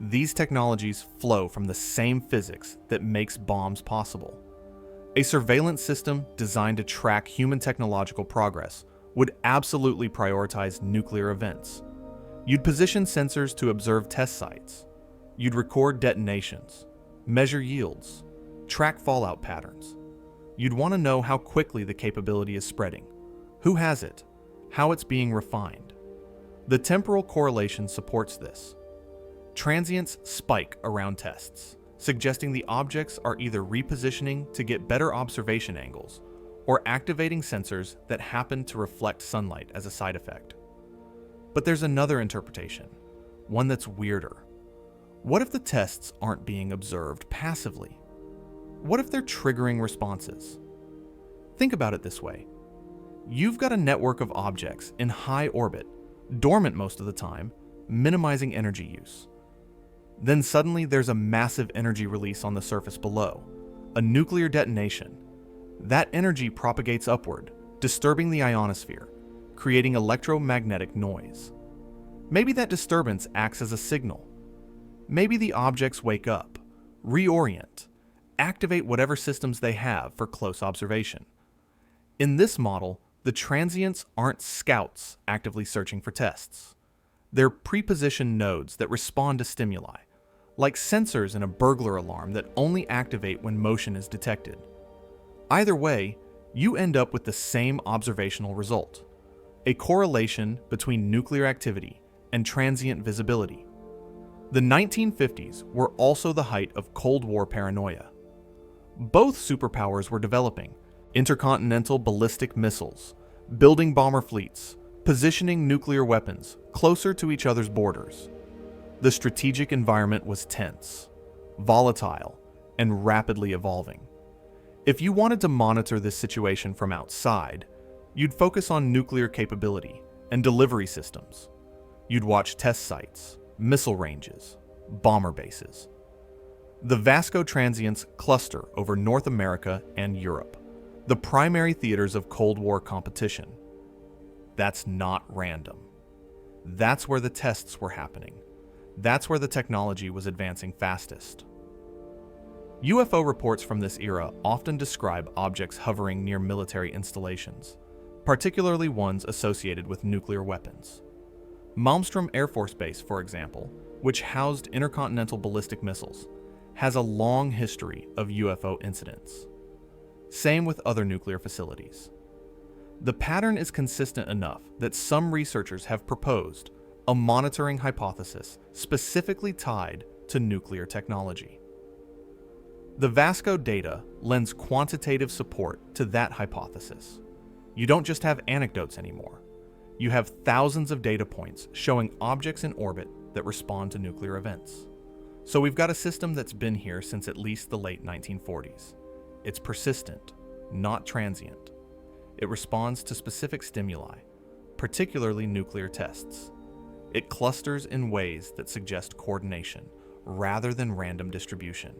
these technologies flow from the same physics that makes bombs possible. A surveillance system designed to track human technological progress would absolutely prioritize nuclear events. You'd position sensors to observe test sites. You'd record detonations, measure yields, track fallout patterns. You'd want to know how quickly the capability is spreading, who has it, how it's being refined. The temporal correlation supports this. Transients spike around tests, suggesting the objects are either repositioning to get better observation angles or activating sensors that happen to reflect sunlight as a side effect. But there's another interpretation, one that's weirder. What if the tests aren't being observed passively? What if they're triggering responses? Think about it this way. You've got a network of objects in high orbit, dormant most of the time, minimizing energy use. Then suddenly there's a massive energy release on the surface below, a nuclear detonation. That energy propagates upward, disturbing the ionosphere, creating electromagnetic noise. Maybe that disturbance acts as a signal. Maybe the objects wake up, reorient, activate whatever systems they have for close observation. In this model, the transients aren't scouts actively searching for tests. They're prepositioned nodes that respond to stimuli, like sensors in a burglar alarm that only activate when motion is detected. Either way, you end up with the same observational result: a correlation between nuclear activity and transient visibility. The 1950s were also the height of Cold War paranoia. Both superpowers were developing intercontinental ballistic missiles, building bomber fleets, positioning nuclear weapons closer to each other's borders. The strategic environment was tense, volatile, and rapidly evolving. If you wanted to monitor this situation from outside, you'd focus on nuclear capability and delivery systems. You'd watch test sites, missile ranges, bomber bases. The Vasco transients cluster over North America and Europe, the primary theaters of Cold War competition. That's not random. That's where the tests were happening. That's where the technology was advancing fastest. UFO reports from this era often describe objects hovering near military installations, particularly ones associated with nuclear weapons. Malmstrom Air Force Base, for example, which housed intercontinental ballistic missiles, has a long history of UFO incidents. Same with other nuclear facilities. The pattern is consistent enough that some researchers have proposed a monitoring hypothesis specifically tied to nuclear technology. The Vasco data lends quantitative support to that hypothesis. You don't just have anecdotes anymore. You have thousands of data points showing objects in orbit that respond to nuclear events. So we've got a system that's been here since at least the late 1940s. It's persistent, not transient. It responds to specific stimuli, particularly nuclear tests. It clusters in ways that suggest coordination rather than random distribution,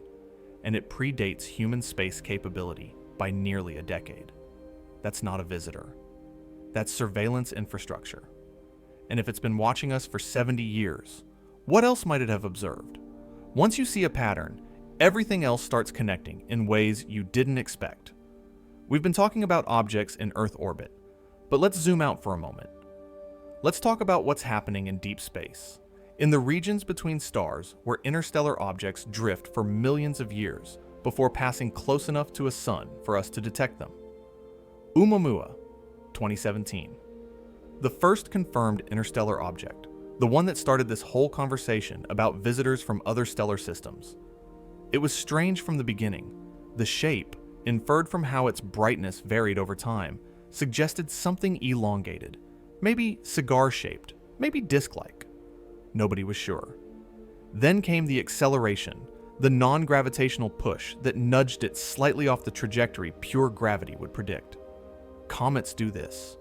and it predates human space capability by nearly a decade. That's not a visitor. That's surveillance infrastructure. And if it's been watching us for 70 years, what else might it have observed? Once you see a pattern, everything else starts connecting in ways you didn't expect. We've been talking about objects in Earth orbit, but let's zoom out for a moment. Let's talk about what's happening in deep space, in the regions between stars where interstellar objects drift for millions of years before passing close enough to a sun for us to detect them. Oumuamua, 2017. The first confirmed interstellar object, the one that started this whole conversation about visitors from other stellar systems. It was strange from the beginning. The shape, inferred from how its brightness varied over time, suggested something elongated, maybe cigar-shaped, maybe disc-like. Nobody was sure. Then came the acceleration, the non-gravitational push that nudged it slightly off the trajectory pure gravity would predict. Comets do this.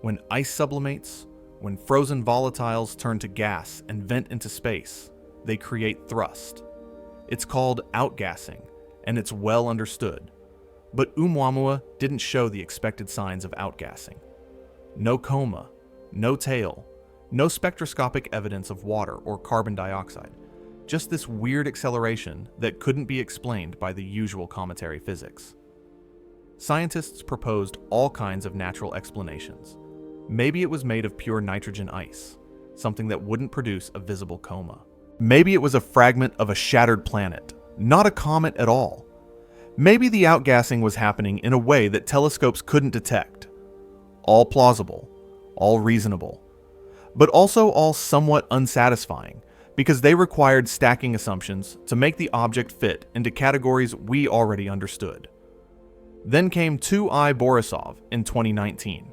When ice sublimates, when frozen volatiles turn to gas and vent into space, they create thrust. It's called outgassing, and it's well understood. But Oumuamua didn't show the expected signs of outgassing. No coma, no tail, no spectroscopic evidence of water or carbon dioxide, just this weird acceleration that couldn't be explained by the usual cometary physics. Scientists proposed all kinds of natural explanations. Maybe it was made of pure nitrogen ice, something that wouldn't produce a visible coma. Maybe it was a fragment of a shattered planet, not a comet at all. Maybe the outgassing was happening in a way that telescopes couldn't detect. All plausible, all reasonable, but also all somewhat unsatisfying because they required stacking assumptions to make the object fit into categories we already understood. Then came 2I Borisov in 2019.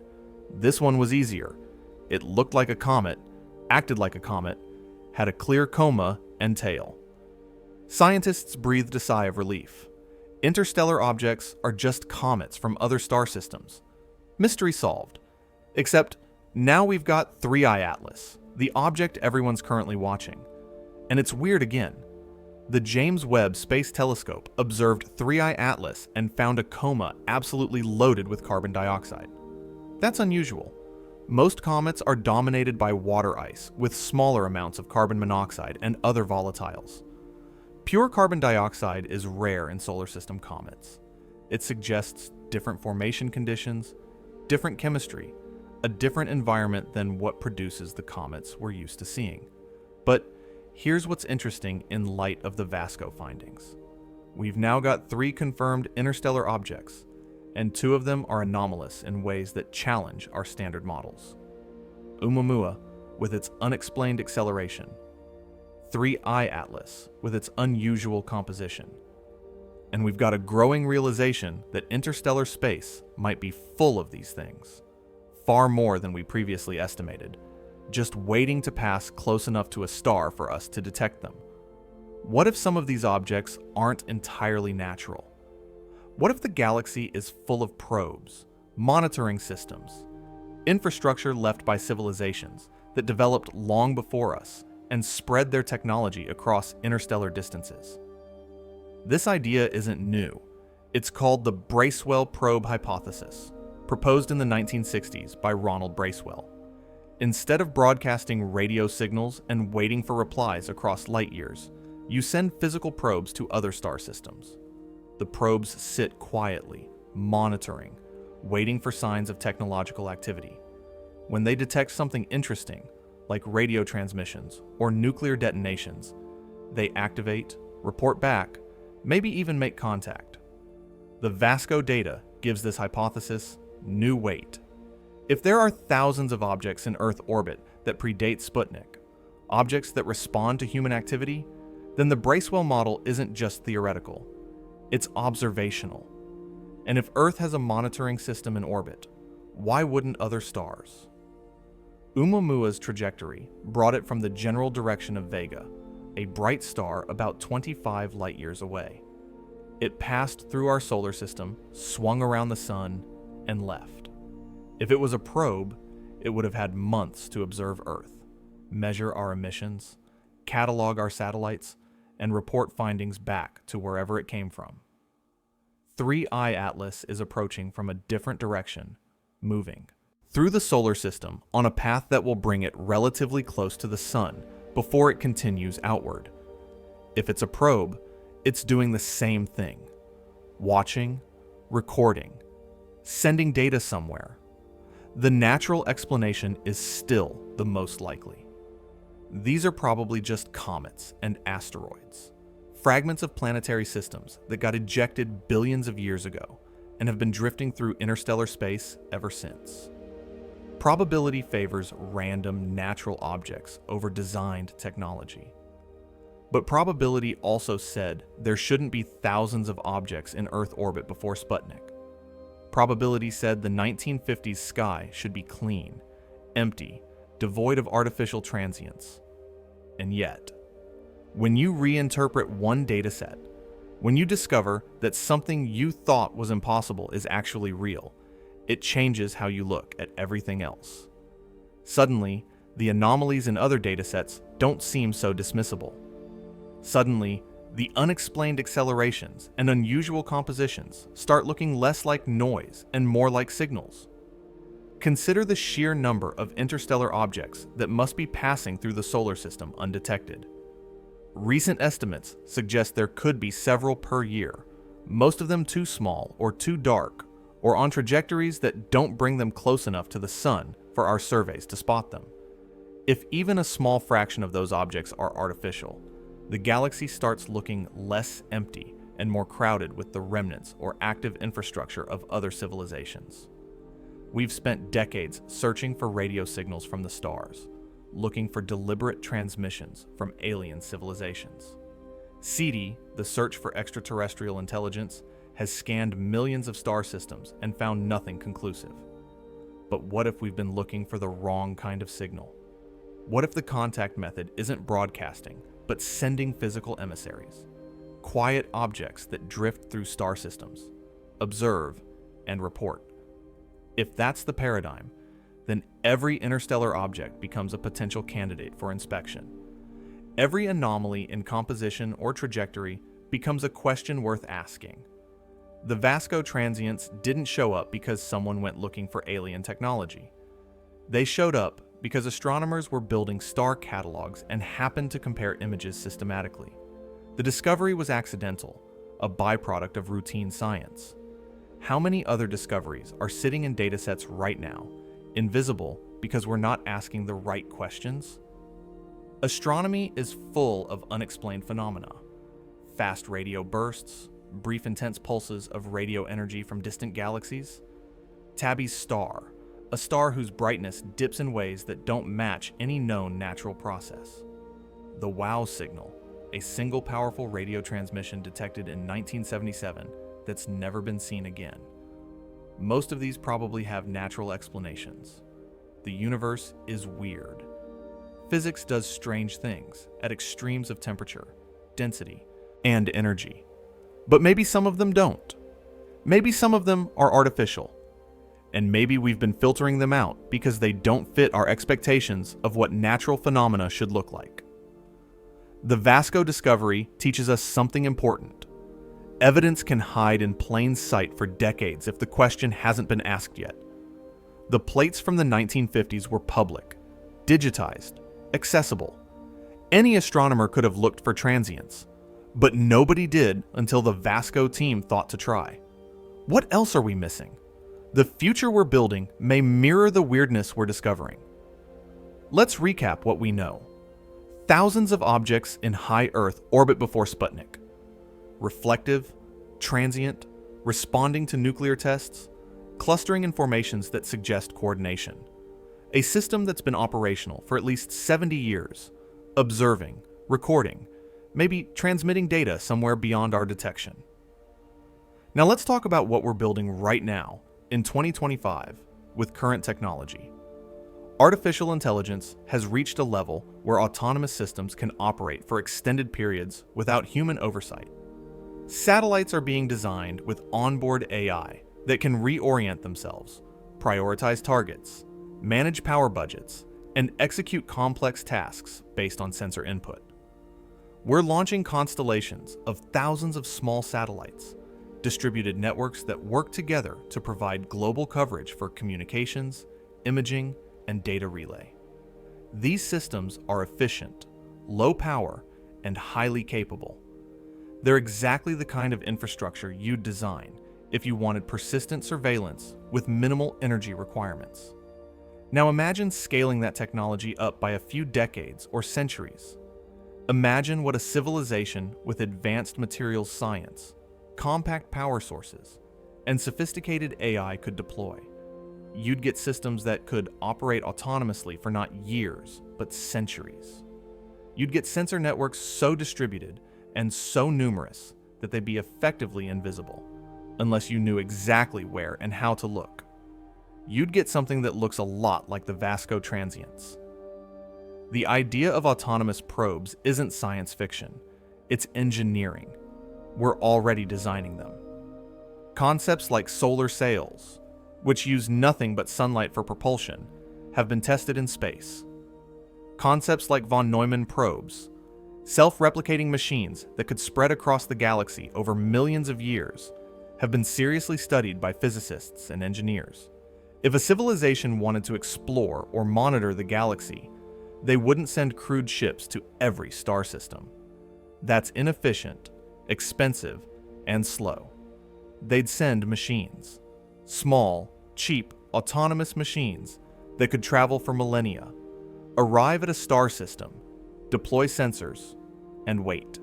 This one was easier. It looked like a comet, acted like a comet, had a clear coma and tail. Scientists breathed a sigh of relief. Interstellar objects are just comets from other star systems. Mystery solved. Except now we've got 3I Atlas, the object everyone's currently watching. And it's weird again. The James Webb Space Telescope observed 3I Atlas and found a coma absolutely loaded with carbon dioxide. That's unusual. Most comets are dominated by water ice with smaller amounts of carbon monoxide and other volatiles. Pure carbon dioxide is rare in solar system comets. It suggests different formation conditions, different chemistry, a different environment than what produces the comets we're used to seeing. But here's what's interesting in light of the Vasco findings. We've now got 3 confirmed interstellar objects, and 2 of them are anomalous in ways that challenge our standard models. Oumuamua, with its unexplained acceleration, 3I Atlas, with its unusual composition. And we've got a growing realization that interstellar space might be full of these things, far more than we previously estimated. just waiting to pass close enough to a star for us to detect them. What if some of these objects aren't entirely natural? What if the galaxy is full of probes, monitoring systems, infrastructure left by civilizations that developed long before us and spread their technology across interstellar distances? This idea isn't new. It's called the Bracewell probe hypothesis, proposed in the 1960s by Ronald Bracewell. Instead of broadcasting radio signals and waiting for replies across light years, you send physical probes to other star systems. The probes sit quietly, monitoring, waiting for signs of technological activity. When they detect something interesting, like radio transmissions or nuclear detonations, they activate, report back, maybe even make contact. The VASCO data gives this hypothesis new weight. If there are thousands of objects in Earth orbit that predate Sputnik, objects that respond to human activity, then the Bracewell model isn't just theoretical, it's observational. And if Earth has a monitoring system in orbit, why wouldn't other stars? Oumuamua's trajectory brought it from the general direction of Vega, a bright star about 25 light-years away. It passed through our solar system, swung around the sun, and left. If it was a probe, it would have had months to observe Earth, measure our emissions, catalog our satellites, and report findings back to wherever it came from. 3I Atlas is approaching from a different direction, moving through the solar system on a path that will bring it relatively close to the sun before it continues outward. If it's a probe, it's doing the same thing, watching, recording, sending data somewhere. The natural explanation is still the most likely. These are probably just comets and asteroids, fragments of planetary systems that got ejected billions of years ago and have been drifting through interstellar space ever since. Probability favors random natural objects over designed technology. But probability also said there shouldn't be thousands of objects in Earth orbit before Sputnik. Probability said the 1950s sky should be clean, empty, devoid of artificial transients. And yet, when you reinterpret one dataset, when you discover that something you thought was impossible is actually real, it changes how you look at everything else. Suddenly, the anomalies in other datasets don't seem so dismissible. Suddenly, the unexplained accelerations and unusual compositions start looking less like noise and more like signals. Consider the sheer number of interstellar objects that must be passing through the solar system undetected. Recent estimates suggest there could be several per year, most of them too small or too dark, or on trajectories that don't bring them close enough to the sun for our surveys to spot them. If even a small fraction of those objects are artificial, the galaxy starts looking less empty and more crowded with the remnants or active infrastructure of other civilizations. We've spent decades searching for radio signals from the stars, looking for deliberate transmissions from alien civilizations. SETI, the search for extraterrestrial intelligence, has scanned millions of star systems and found nothing conclusive. But what if we've been looking for the wrong kind of signal? What if the contact method isn't broadcasting, but sending physical emissaries? Quiet objects that drift through star systems, observe, and report. If that's the paradigm, then every interstellar object becomes a potential candidate for inspection. Every anomaly in composition or trajectory becomes a question worth asking. The VASCO transients didn't show up because someone went looking for alien technology. They showed up because astronomers were building star catalogs and happened to compare images systematically. The discovery was accidental, a byproduct of routine science. How many other discoveries are sitting in datasets right now, invisible because we're not asking the right questions? Astronomy is full of unexplained phenomena. Fast radio bursts, brief intense pulses of radio energy from distant galaxies. Tabby's star, a star whose brightness dips in ways that don't match any known natural process. The WOW signal, a single powerful radio transmission detected in 1977 that's never been seen again. Most of these probably have natural explanations. The universe is weird, Physics does strange things at extremes of temperature, density, and energy. But maybe some of them don't. Maybe some of them are artificial. And maybe we've been filtering them out because they don't fit our expectations of what natural phenomena should look like. The Vasco discovery teaches us something important. Evidence can hide in plain sight for decades if the question hasn't been asked yet. The plates from the 1950s were public, digitized, accessible. Any astronomer could have looked for transients, but nobody did until the Vasco team thought to try. What else are we missing? The future we're building may mirror the weirdness we're discovering. Let's recap what we know. Thousands of objects in high Earth orbit before Sputnik. Reflective, transient, responding to nuclear tests, clustering in formations that suggest coordination. A system that's been operational for at least 70 years, observing, recording, maybe transmitting data somewhere beyond our detection. Now let's talk about what we're building right now, in 2025, with current technology. Artificial intelligence has reached a level where autonomous systems can operate for extended periods without human oversight. Satellites are being designed with onboard AI that can reorient themselves, prioritize targets, manage power budgets, and execute complex tasks based on sensor input. We're launching constellations of thousands of small satellites, distributed networks that work together to provide global coverage for communications, imaging, and data relay. These systems are efficient, low power, and highly capable. They're exactly the kind of infrastructure you'd design if you wanted persistent surveillance with minimal energy requirements. Now imagine scaling that technology up by a few decades or centuries. Imagine what a civilization with advanced materials science, compact power sources, and sophisticated AI could deploy. You'd get systems that could operate autonomously for not years, but centuries. You'd get sensor networks so distributed and so numerous that they'd be effectively invisible, unless you knew exactly where and how to look. You'd get something that looks a lot like the Vasco transients. The idea of autonomous probes isn't science fiction, it's engineering. We're already designing them. Concepts like solar sails, which use nothing but sunlight for propulsion, have been tested in space. Concepts like von Neumann probes, self-replicating machines that could spread across the galaxy over millions of years, have been seriously studied by physicists and engineers. If a civilization wanted to explore or monitor the galaxy, they wouldn't send crewed ships to every star system. That's inefficient, expensive, and slow. They'd send machines. Small, cheap, autonomous machines that could travel for millennia, arrive at a star system, deploy sensors, and wait.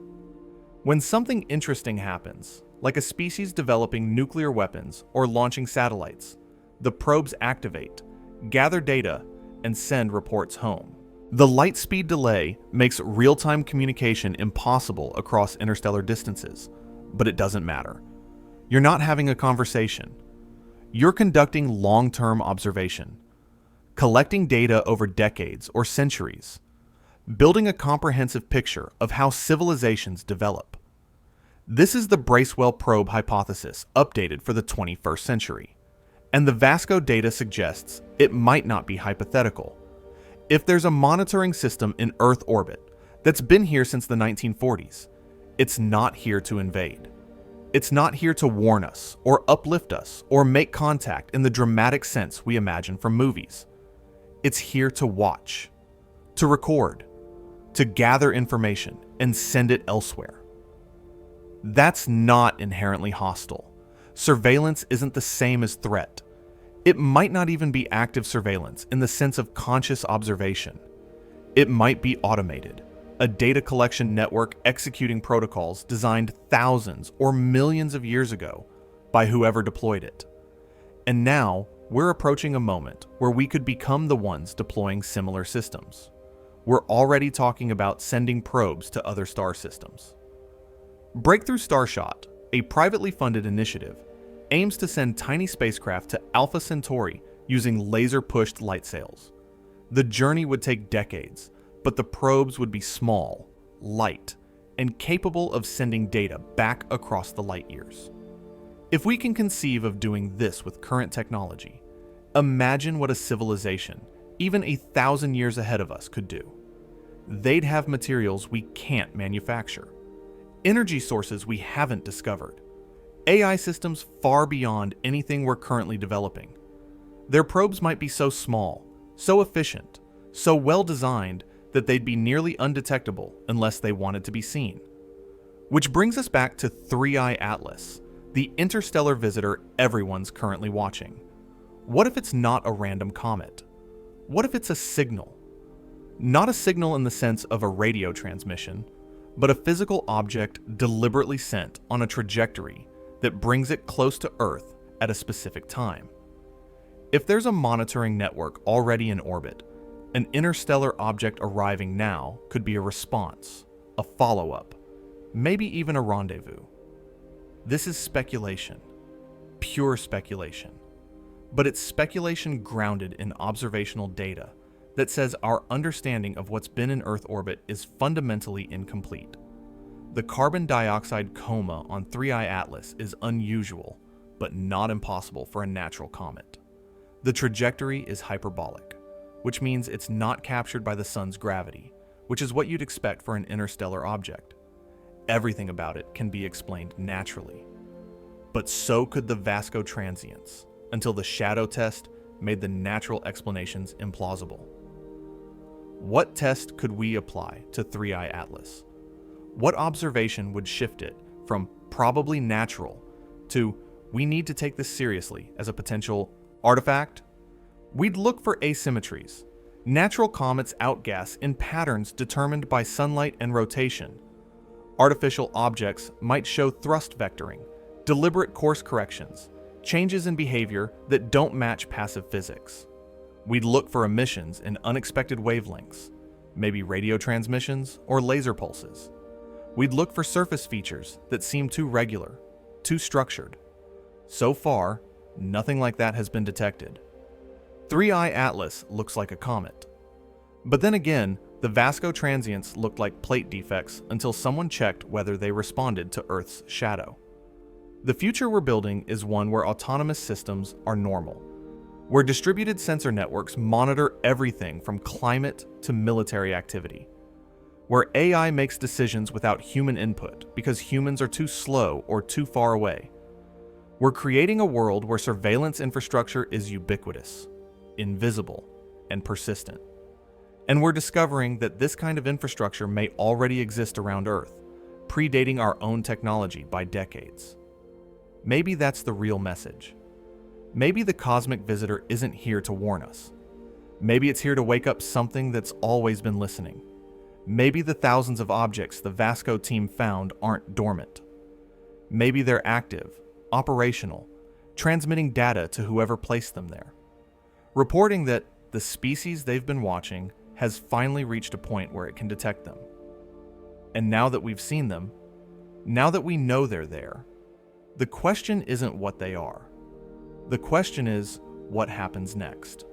When something interesting happens, like a species developing nuclear weapons or launching satellites, the probes activate, gather data, and send reports home. The light speed delay makes real-time communication impossible across interstellar distances, but it doesn't matter. You're not having a conversation. You're conducting long-term observation, collecting data over decades or centuries, building a comprehensive picture of how civilizations develop. This is the Bracewell probe hypothesis updated for the 21st century, and the Vasco data suggests it might not be hypothetical. If there's a monitoring system in Earth orbit that's been here since the 1940s, it's not here to invade. It's not here to warn us, or uplift us, or make contact in the dramatic sense we imagine from movies. It's here to watch, to record, to gather information and send it elsewhere. That's not inherently hostile. Surveillance isn't the same as threat. It might not even be active surveillance in the sense of conscious observation. It might be automated, a data collection network executing protocols designed thousands or millions of years ago by whoever deployed it. And now, we're approaching a moment where we could become the ones deploying similar systems. We're already talking about sending probes to other star systems. Breakthrough Starshot, a privately funded initiative, aims to send tiny spacecraft to Alpha Centauri using laser-pushed light sails. The journey would take decades, but the probes would be small, light, and capable of sending data back across the light years. If we can conceive of doing this with current technology, imagine what a civilization, even 1,000 years ahead of us, could do. They'd have materials we can't manufacture, energy sources we haven't discovered, AI systems far beyond anything we're currently developing. Their probes might be so small, so efficient, so well designed that they'd be nearly undetectable unless they wanted to be seen. Which brings us back to 3I Atlas, the interstellar visitor everyone's currently watching. What if it's not a random comet? What if it's a signal? Not a signal in the sense of a radio transmission, but a physical object deliberately sent on a trajectory that brings it close to Earth at a specific time. If there's a monitoring network already in orbit, an interstellar object arriving now could be a response, a follow-up, maybe even a rendezvous. This is speculation, pure speculation, but it's speculation grounded in observational data that says our understanding of what's been in Earth orbit is fundamentally incomplete. The carbon dioxide coma on 3I Atlas is unusual, but not impossible for a natural comet. The trajectory is hyperbolic, which means it's not captured by the sun's gravity, which is what you'd expect for an interstellar object. Everything about it can be explained naturally. But so could the Vasco transients, until the shadow test made the natural explanations implausible. What test could we apply to 3I Atlas? What observation would shift it from probably natural to we need to take this seriously as a potential artifact? We'd look for asymmetries. Natural comets outgas in patterns determined by sunlight and rotation. Artificial objects might show thrust vectoring, deliberate course corrections, changes in behavior that don't match passive physics. We'd look for emissions in unexpected wavelengths, maybe radio transmissions or laser pulses. We'd look for surface features that seem too regular, too structured. So far, nothing like that has been detected. 3I Atlas looks like a comet. But then again, the Vasco transients looked like plate defects until someone checked whether they responded to Earth's shadow. The future we're building is one where autonomous systems are normal, where distributed sensor networks monitor everything from climate to military activity, where AI makes decisions without human input because humans are too slow or too far away. We're creating a world where surveillance infrastructure is ubiquitous, invisible, and persistent. And we're discovering that this kind of infrastructure may already exist around Earth, predating our own technology by decades. Maybe that's the real message. Maybe the cosmic visitor isn't here to warn us. Maybe it's here to wake up something that's always been listening. Maybe the thousands of objects the Vasco team found aren't dormant. Maybe they're active, operational, transmitting data to whoever placed them there, reporting that the species they've been watching has finally reached a point where it can detect them. And now that we've seen them, now that we know they're there, the question isn't what they are. The question is what happens next.